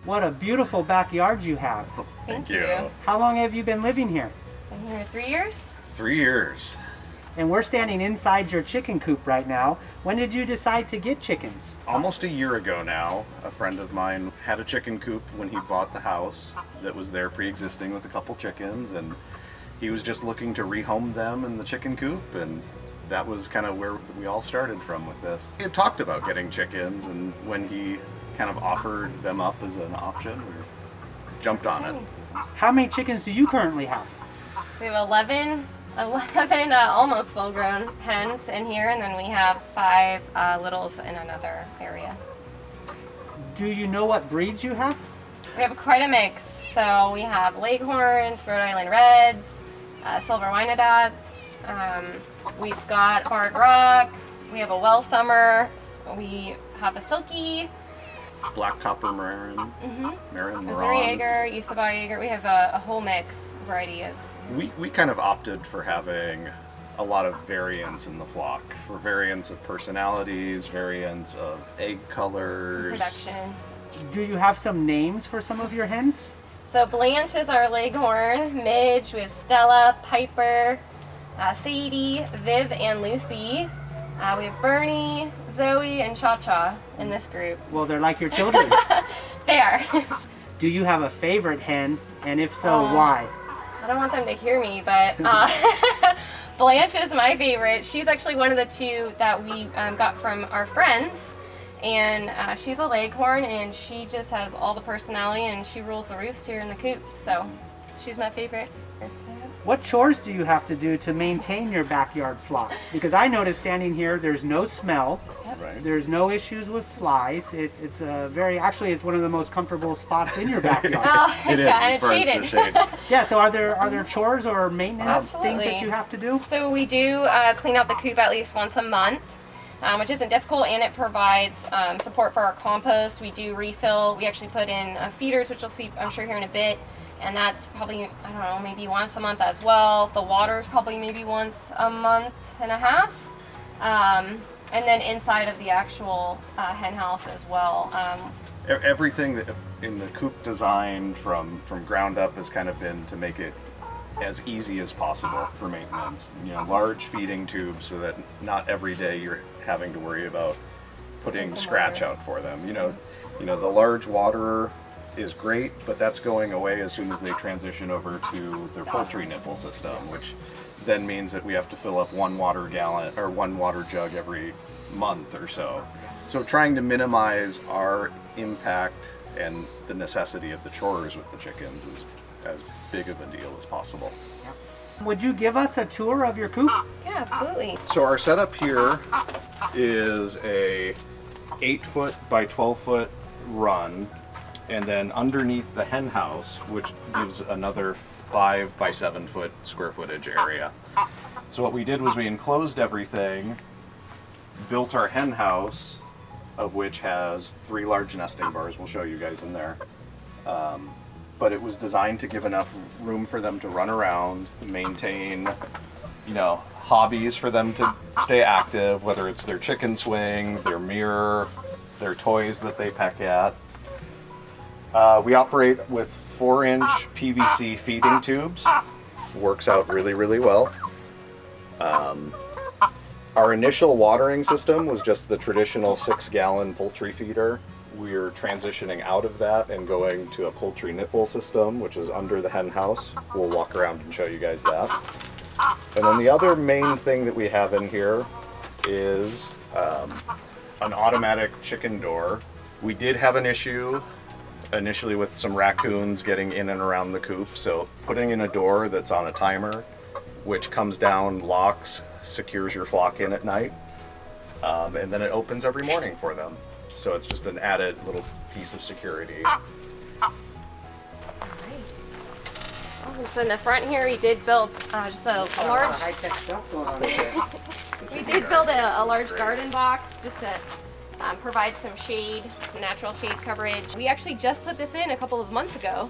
What a beautiful backyard you have. Thank you. How long have you been living here? Been here 3 years. 3 years. And we're standing inside your chicken coop right now. When did you decide to get chickens? Almost a year ago now, a friend of mine had a chicken coop when he bought the house that was there pre-existing with a couple chickens, and he was just looking to rehome them in the chicken coop, and that was kind of where we all started from with this. We had talked about getting chickens, and when he kind of offered them up as an option, we jumped on it. How many chickens do you currently have? So we have 11 almost full-grown hens in here, and then we have 5 littles in another area. Do you know what breeds you have? We have quite a mix. So we have Leghorns, Rhode Island Reds, Silver Wyandottes. We've got Hard Rock. We have a Well Summer. We have a Silky. Black Copper Marin, Marin Missouri Marron. Jaeger, Usaba Jaeger. We have a whole mix variety of. We kind of opted for having a lot of variance in the flock, for variance of personalities, variance of egg colors. Production. Do you have some names for some of your hens? So Blanche is our Leghorn, Midge, we have Stella, Piper, Sadie, Viv, and Lucy. We have Bernie, Zoe, and Cha-Cha in this group. Well, they're like your children. They are. Do you have a favorite hen? And if so, why? I don't want them to hear me, but Blanche is my favorite. She's actually one of the 2 that we got from our friends. And she's a Leghorn, and she just has all the personality, and she rules the roost here in the coop. So she's my favorite. What chores do you have to do to maintain your backyard flock? Because I noticed standing here, there's no smell. Right. There's no issues with flies. It's a actually it's one of the most comfortable spots in your backyard. Oh, It is, yeah, as and far as it's the shaded. shade. Yeah, so are there chores or maintenance things Absolutely. that you have to do? So we do clean out the coop at least once a month, which isn't difficult, and it provides support for our compost. We do refill. We actually put in feeders, which you'll see, I'm sure, here in a bit. And that's probably, I don't know, maybe once a month as well. The water is probably maybe once a month and a half. And then inside of the actual hen house as well. Everything that in the coop design from ground up has kind of been to make it as easy as possible for maintenance. You know, large feeding tubes so that not every day you're having to worry about putting scratch out for them. You know, the large waterer is great, but that's going away as soon as they transition over to their poultry nipple system, which then means that we have to fill up 1 water gallon or 1 water jug every month or so. So trying to minimize our impact and the necessity of the chores with the chickens is as big of a deal as possible. Would you give us a tour of your coop? Yeah, absolutely. So our setup here is a 8-foot by 12-foot run, and then underneath the hen house, which gives another 5 by 7 foot square footage area. So what we did was we enclosed everything, built our hen house, of which has 3 large nesting bars. We'll show you guys in there. But it was designed to give enough room for them to run around, maintain, hobbies for them to stay active, whether it's their chicken swing, their mirror, their toys that they peck at. We operate with 4-inch PVC feeding tubes. Works out really, really well. Our initial watering system was just the traditional 6-gallon poultry feeder. We're transitioning out of that and going to a poultry nipple system, which is under the hen house. We'll walk around and show you guys that. And then the other main thing that we have in here is an automatic chicken door. We did have an issue initially with some raccoons getting in and around the coop, so putting in a door that's on a timer, which comes down, locks, secures your flock in at night, and then it opens every morning for them. So it's just an added little piece of security. So in the front here, we did build just a large. High-tech stuff going on here. We did build a large garden box just to provide some shade, some natural shade coverage. We actually just put this in a couple of months ago.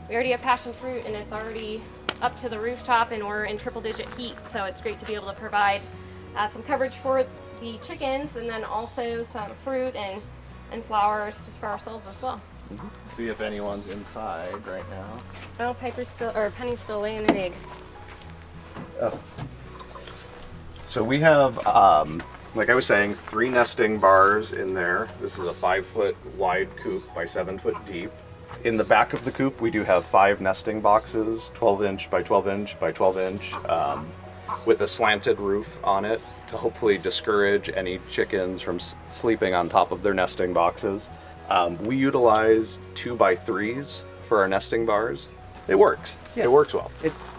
We already have passion fruit, and it's already up to the rooftop, and we're in triple-digit heat. So it's great to be able to provide some coverage for the chickens, and then also some fruit and flowers just for ourselves as well. See if anyone's inside right now. Oh, Penny's still laying an egg. So we have, like I was saying, 3 nesting bars in there. This is a 5-foot wide coop by 7 foot deep. In the back of the coop, we do have 5 nesting boxes, 12 inch by 12 inch by 12 inch, with a slanted roof on it to hopefully discourage any chickens from sleeping on top of their nesting boxes. We utilize 2 by 3s for our nesting bars. It works. Yes. It works well.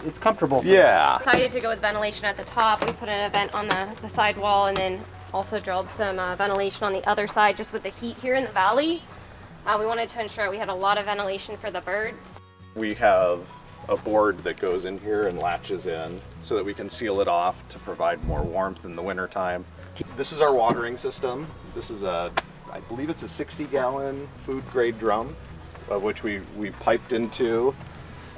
It's comfortable. Yeah. Decided to go with ventilation at the top. We put in a vent on the side wall, and then also drilled some ventilation on the other side, just with the heat here in the valley. We wanted to ensure we had a lot of ventilation for the birds. We have a board that goes in here and latches in so that we can seal it off to provide more warmth in the wintertime. This is our watering system. This is I believe it's a 60-gallon food grade drum, which we piped into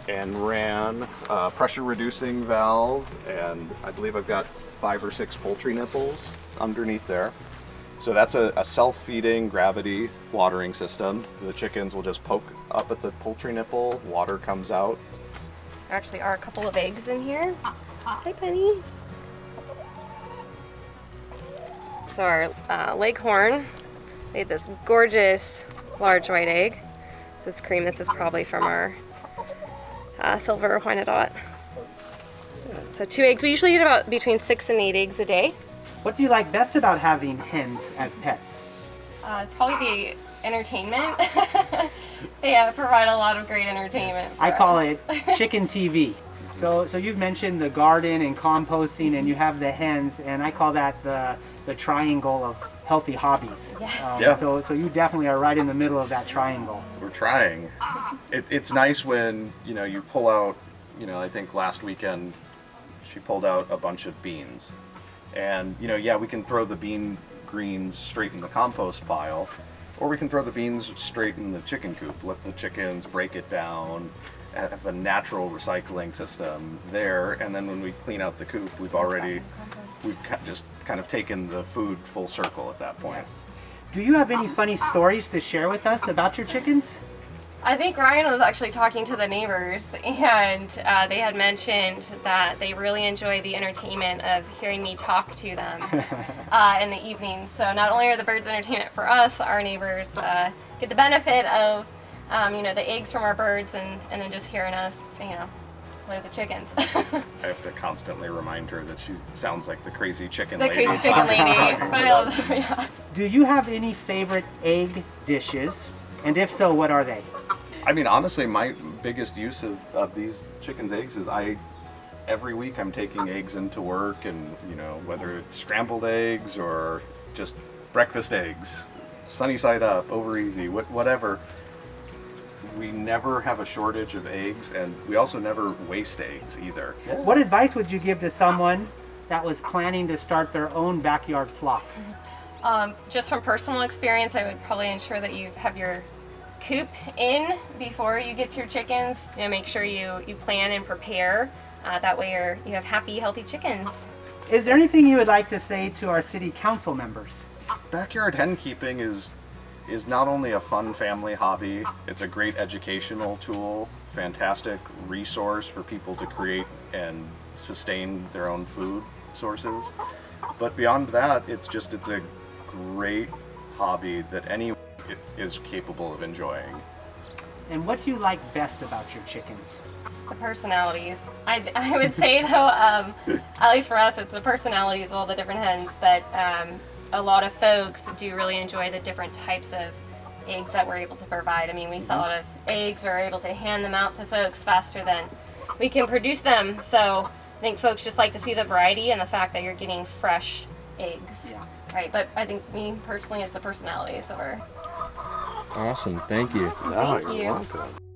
and ran a pressure reducing valve, and I believe I've got 5 or 6 poultry nipples underneath there. So that's a self-feeding gravity watering system. The chickens will just poke up at the poultry nipple, water comes out. There actually are a couple of eggs in here. Hi, Penny. So our leghorn made this gorgeous large white egg. This is cream. This is probably from our silver Wyandotte. So 2 eggs. We usually get about between 6 and 8 eggs a day. What do you like best about having hens as pets? Probably the entertainment. They provide a lot of great entertainment for I call us. it chicken TV. So you've mentioned the garden and composting, and you have the hens, and I call that the triangle of healthy hobbies. Yes. Yeah. So you definitely are right in the middle of that triangle. We're trying. It's nice when, you pull out, I think last weekend she pulled out a bunch of beans. And, we can throw the bean greens straight in the compost pile, or we can throw the beans straight in the chicken coop, let the chickens break it down, have a natural recycling system there, and then when we clean out the coop, we've just kind of taken the food full circle at that point. Do you have any funny stories to share with us about your chickens? I think Ryan was actually talking to the neighbors, and they had mentioned that they really enjoy the entertainment of hearing me talk to them in the evenings. So not only are the birds entertainment for us, our neighbors get the benefit of the eggs from our birds, and then just hearing us play with the chickens. I have to constantly remind her that she sounds like the crazy chicken The lady. crazy chicken lady. But I love them, yeah. Do you have any favorite egg dishes? And if so, what are they? I mean, honestly, my biggest use of these chickens' eggs is every week I'm taking eggs into work, and whether it's scrambled eggs or just breakfast eggs, sunny side up, over easy, whatever. We never have a shortage of eggs, and we also never waste eggs either. What advice would you give to someone that was planning to start their own backyard flock? Just from personal experience, I would probably ensure that you have your coop in before you get your chickens. Make sure you plan and prepare. That way you have happy, healthy chickens. Is there anything you would like to say to our city council members? Backyard hen keeping is not only a fun family hobby, it's a great educational tool, fantastic resource for people to create and sustain their own food sources. But beyond that, it's a great hobby that anyone is capable of enjoying. And what do you like best about your chickens? The personalities. I would say though, at least for us, it's the personalities of all the different hens, but a lot of folks do really enjoy the different types of eggs that we're able to provide. I mean, we sell a lot of eggs, or are able to hand them out to folks faster than we can produce them. So I think folks just like to see the variety and the fact that you're getting fresh eggs. Yeah. Right, but I think me personally, it's the personalities. So we're Awesome, thank you. Thank you. You're welcome.